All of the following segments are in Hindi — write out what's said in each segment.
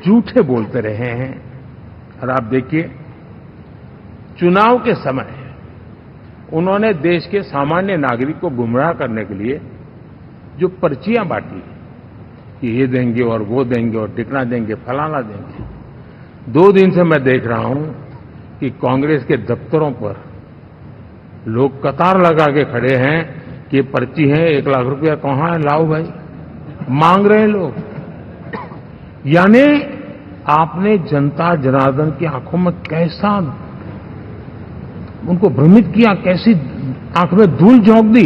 झूठे बोलते रहे हैं। और आप देखिए, चुनाव के समय उन्होंने देश के सामान्य नागरिक को गुमराह करने के लिए जो पर्चियां बांटी कि ये देंगे और वो देंगे और टिकना देंगे, फलाना देंगे। 2 दिन से मैं देख रहा हूं कि कांग्रेस के दफ्तरों पर लोग कतार लगा के खड़े हैं कि ये पर्ची है, 1 लाख रुपया कहां है, लाओ भाई, मांग रहे हैं लोग। यानी आपने जनता जनार्दन की आंखों में कैसा उनको भ्रमित किया, कैसी आंख में धूल झोंक दी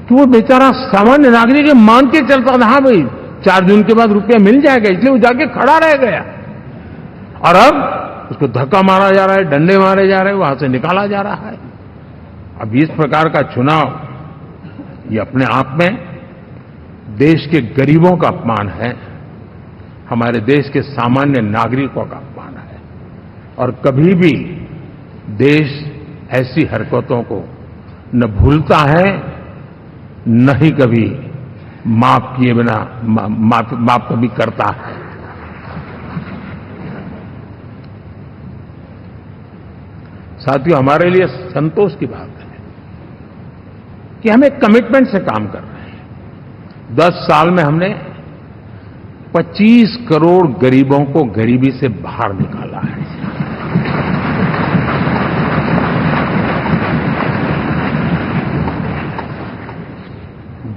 कि वो बेचारा सामान्य नागरिक मान के चलता था, हाँ भाई 4 जून के बाद रुपया मिल जाएगा, इसलिए वो जाके खड़ा रह गया। और अब उसको धक्का मारा जा रहा है, डंडे मारे जा रहे हैं, वहां से निकाला जा रहा है। अब इस प्रकार का चुनाव ये अपने आप में देश के गरीबों का अपमान है, हमारे देश के सामान्य नागरिकों का अपमान है। और कभी भी देश ऐसी हरकतों को न भूलता है, न ही कभी माफ किए बिना माफ कभी करता है। साथियों, हमारे लिए संतोष की बात है कि हम एक कमिटमेंट से काम कर रहे हैं। 10 साल में हमने 25 करोड़ गरीबों को गरीबी से बाहर निकाला है।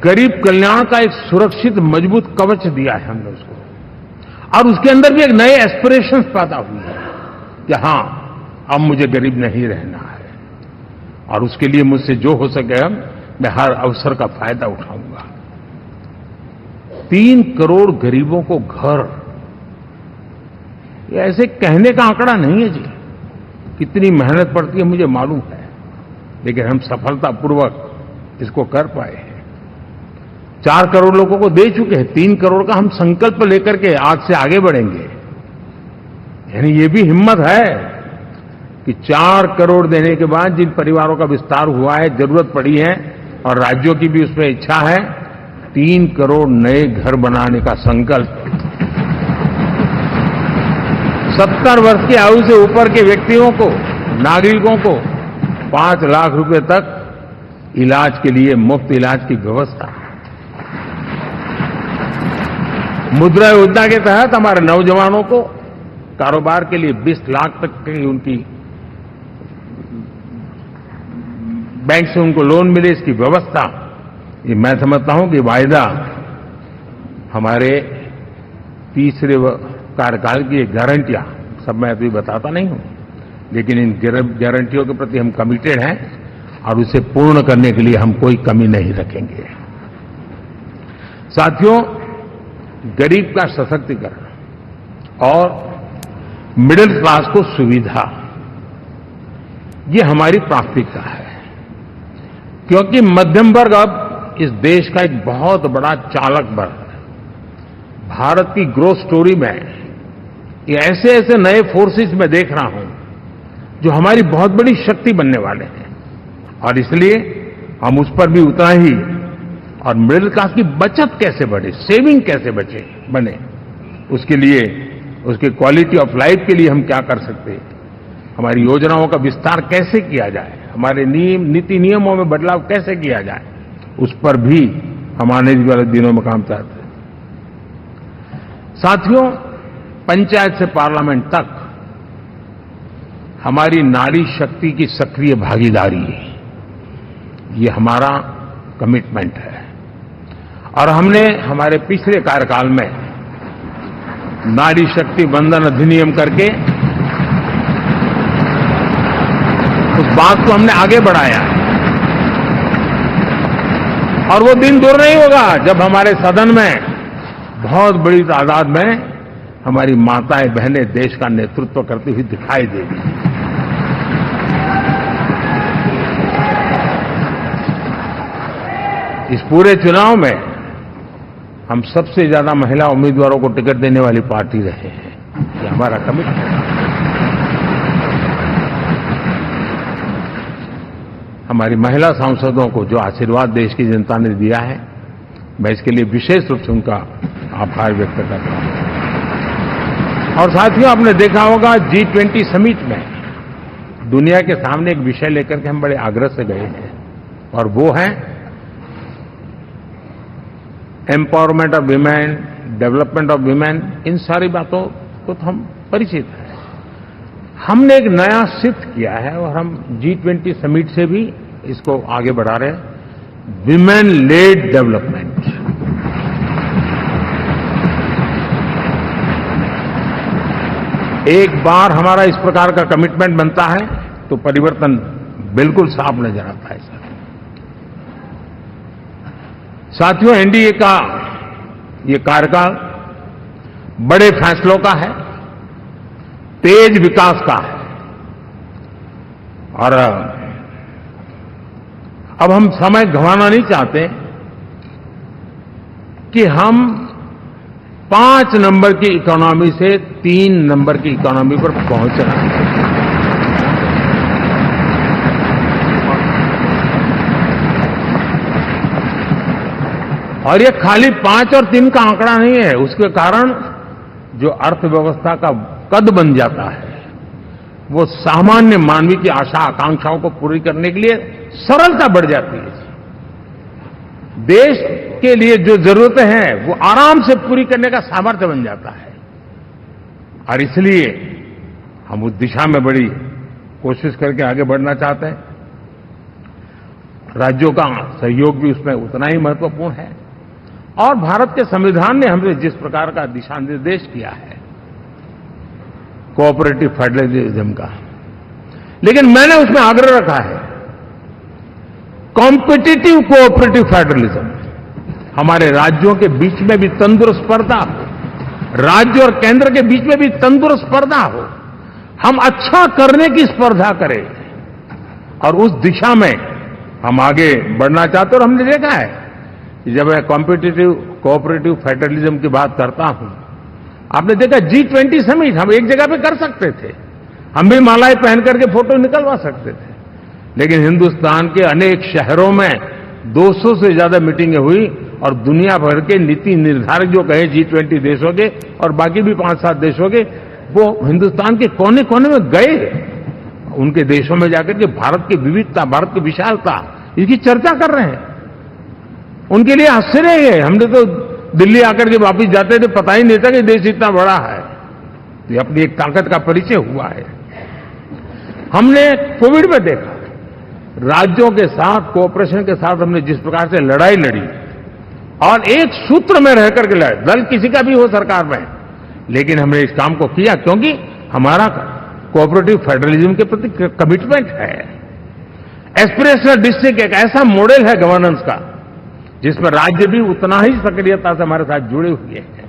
गरीब कल्याण का एक सुरक्षित मजबूत कवच दिया है हमने उसको, और उसके अंदर भी एक नए एस्पिरेशंस पैदा हुए हैं कि हां, अब मुझे गरीब नहीं रहना है, और उसके लिए मुझसे जो हो सके मैं हर अवसर का फायदा उठाऊंगा। 3 करोड़ गरीबों को घर, ये ऐसे कहने का आंकड़ा नहीं है जी, कितनी मेहनत पड़ती है मुझे मालूम है, लेकिन हम सफलतापूर्वक इसको कर पाए हैं। 4 करोड़ लोगों को दे चुके हैं, 3 करोड़ का हम संकल्प लेकर के आज से आगे बढ़ेंगे। यानी ये भी हिम्मत है कि 4 करोड़ देने के बाद जिन परिवारों का विस्तार हुआ है, जरूरत पड़ी है और राज्यों की भी उसमें इच्छा है, 3 करोड़ नए घर बनाने का संकल्प। 70 वर्ष की आयु से ऊपर के व्यक्तियों को, नागरिकों को 5 लाख रुपए तक इलाज के लिए मुफ्त इलाज की व्यवस्था। मुद्रा योजना के तहत हमारे नौजवानों को कारोबार के लिए 20 लाख तक की उनकी बैंक से उनको लोन मिले, इसकी व्यवस्था। ये मैं समझता हूं कि वायदा हमारे तीसरे कार्यकाल की गारंटियां, सब मैं अभी बताता नहीं हूं, लेकिन इन गारंटियों के प्रति हम कमिटेड हैं और उसे पूर्ण करने के लिए हम कोई कमी नहीं रखेंगे। साथियों, गरीब का सशक्तिकरण और मिडिल क्लास को सुविधा, ये हमारी प्राथमिकता है, क्योंकि मध्यम वर्ग अब इस देश का एक बहुत बड़ा चालक वर्ग है। भारत की ग्रोथ स्टोरी में ये ऐसे ऐसे नए फोर्सेस मैं देख रहा हूं जो हमारी बहुत बड़ी शक्ति बनने वाले हैं, और इसलिए हम उस पर भी उतना ही, और मिडिल क्लास की बचत कैसे बढ़े, सेविंग कैसे बने, उसके लिए, उसके क्वालिटी ऑफ लाइफ के लिए हम क्या कर सकते हैं, हमारी योजनाओं का विस्तार कैसे किया जाए, हमारे नीति नियमों में बदलाव कैसे किया जाए, उस पर भी हम आने वाले दिनों में काम चाहते हैं। साथियों, पंचायत से पार्लियामेंट तक हमारी नारी शक्ति की सक्रिय भागीदारी, ये हमारा कमिटमेंट है। और हमने हमारे पिछले कार्यकाल में नारी शक्ति वंदन अधिनियम करके उस बात को हमने आगे बढ़ाया, और वो दिन दूर नहीं होगा जब हमारे सदन में बहुत बड़ी तादाद में हमारी माताएं बहनें देश का नेतृत्व करती हुई दिखाई देगी। इस पूरे चुनाव में हम सबसे ज्यादा महिला उम्मीदवारों को टिकट देने वाली पार्टी रहे हैं, ये हमारा कमिटमेंट है। हमारी महिला सांसदों को जो आशीर्वाद देश की जनता ने दिया है, मैं इसके लिए विशेष रूप से उनका आभार व्यक्त करता हूं। और साथियों, आपने देखा होगा G20 समिट में दुनिया के सामने एक विषय लेकर के हम बड़े आग्रह से गए हैं, और वो है empowerment of women, development of women. इन सारी बातों को तो हम परिचित हैं। हमने एक नया शिफ्ट किया है और हम G20 समिट से भी इसको आगे बढ़ा रहे हैं, वीमेन लेड डेवलपमेंट। एक बार हमारा इस प्रकार का कमिटमेंट बनता है तो परिवर्तन बिल्कुल साफ नजर आता है। साथियों, एनडीए का ये कार्यकाल बड़े फैसलों का है, तेज विकास का है, और अब हम समय गंवाना नहीं चाहते कि हम 5 नंबर की इकोनॉमी से 3 नंबर की इकोनॉमी पर पहुंचना है। और ये खाली 5 और 3 का आंकड़ा नहीं है। उसके कारण जो अर्थव्यवस्था का कद बन जाता है, वो सामान्य मानवी की आशा आकांक्षाओं को पूरी करने के लिए सरलता बढ़ जाती है। देश के लिए जो जरूरतें हैं वो आराम से पूरी करने का सामर्थ्य बन जाता है, और इसलिए हम उस दिशा में बड़ी कोशिश करके आगे बढ़ना चाहते हैं। राज्यों का सहयोग भी उसमें उतना ही महत्वपूर्ण है, और भारत के संविधान ने हमसे जिस प्रकार का दिशा निर्देश किया है कोऑपरेटिव फेडरलिज्म का, लेकिन मैंने उसमें आग्रह रखा है कॉम्पिटिटिव कोऑपरेटिव फेडरलिज्म। हमारे राज्यों के बीच में भी तंदुरुस्त स्पर्धा हो, राज्य और केंद्र के बीच में भी तंदुरुस्त स्पर्धा हो, हम अच्छा करने की स्पर्धा करें, और उस दिशा में हम आगे बढ़ना चाहते हैं। और हमने देखा है कि जब मैं कॉम्पिटिटिव कोऑपरेटिव फेडरलिज्म की बात करता हूं, आपने देखा G20 समिट हम एक जगह पे कर सकते थे, हम भी मालाएं पहन करके फोटो निकलवा सकते थे, लेकिन हिंदुस्तान के अनेक शहरों में 200 से ज्यादा मीटिंगें हुई, और दुनिया भर के नीति निर्धारक जो कहे G20 देशों के और बाकी भी 5-7 देशों के, वो हिंदुस्तान के कोने कोने में गए, उनके देशों में जाकर के भारत की विविधता, भारत की विशालता, इसकी चर्चा कर रहे हैं। उनके लिए आश्चर्य है। हमने तो दिल्ली आकर के वापिस जाते थे, पता ही नहीं था कि देश इतना बड़ा है। ये अपनी एक ताकत का परिचय हुआ है। हमने कोविड में देखा, राज्यों के साथ कोऑपरेशन के साथ हमने जिस प्रकार से लड़ाई लड़ी, और एक सूत्र में रह करके लड़े, दल किसी का भी हो सरकार में, लेकिन हमने इस काम को किया क्योंकि हमारा कोऑपरेटिव फेडरलिज्म के प्रति कमिटमेंट है। एस्पिरेशनल डिस्ट्रिक्ट एक ऐसा मॉडल है गवर्नेंस का जिसमें राज्य भी उतना ही सक्रियता से हमारे साथ जुड़े हुए हैं,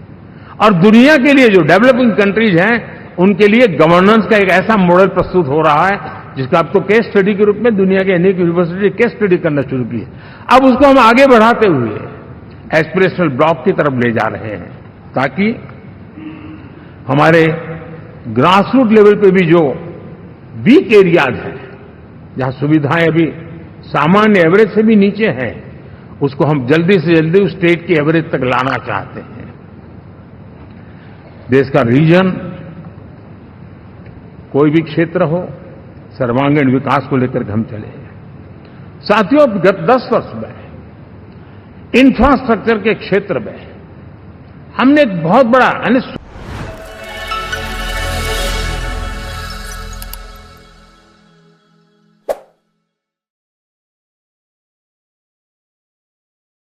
और दुनिया के लिए जो डेवलपिंग कंट्रीज हैं उनके लिए गवर्नेंस का एक ऐसा मॉडल प्रस्तुत हो रहा है जिसका अब तो केस स्टडी के रूप में दुनिया के अनेक यूनिवर्सिटी केस स्टडी करना शुरू की है। अब उसको हम आगे बढ़ाते हुए एस्पिरेशनल ब्लॉक की तरफ ले जा रहे हैं, ताकि हमारे ग्रासरूट लेवल पे भी जो वीक एरियाज हैं, जहां सुविधाएं अभी सामान्य एवरेज से भी नीचे हैं, उसको हम जल्दी से जल्दी उस स्टेट की एवरेज तक लाना चाहते हैं। देश का रीजन, कोई भी क्षेत्र हो, सर्वांगीण विकास को लेकर के हम चले। साथियों, गत 10 वर्ष में इंफ्रास्ट्रक्चर के क्षेत्र में हमने एक बहुत बड़ा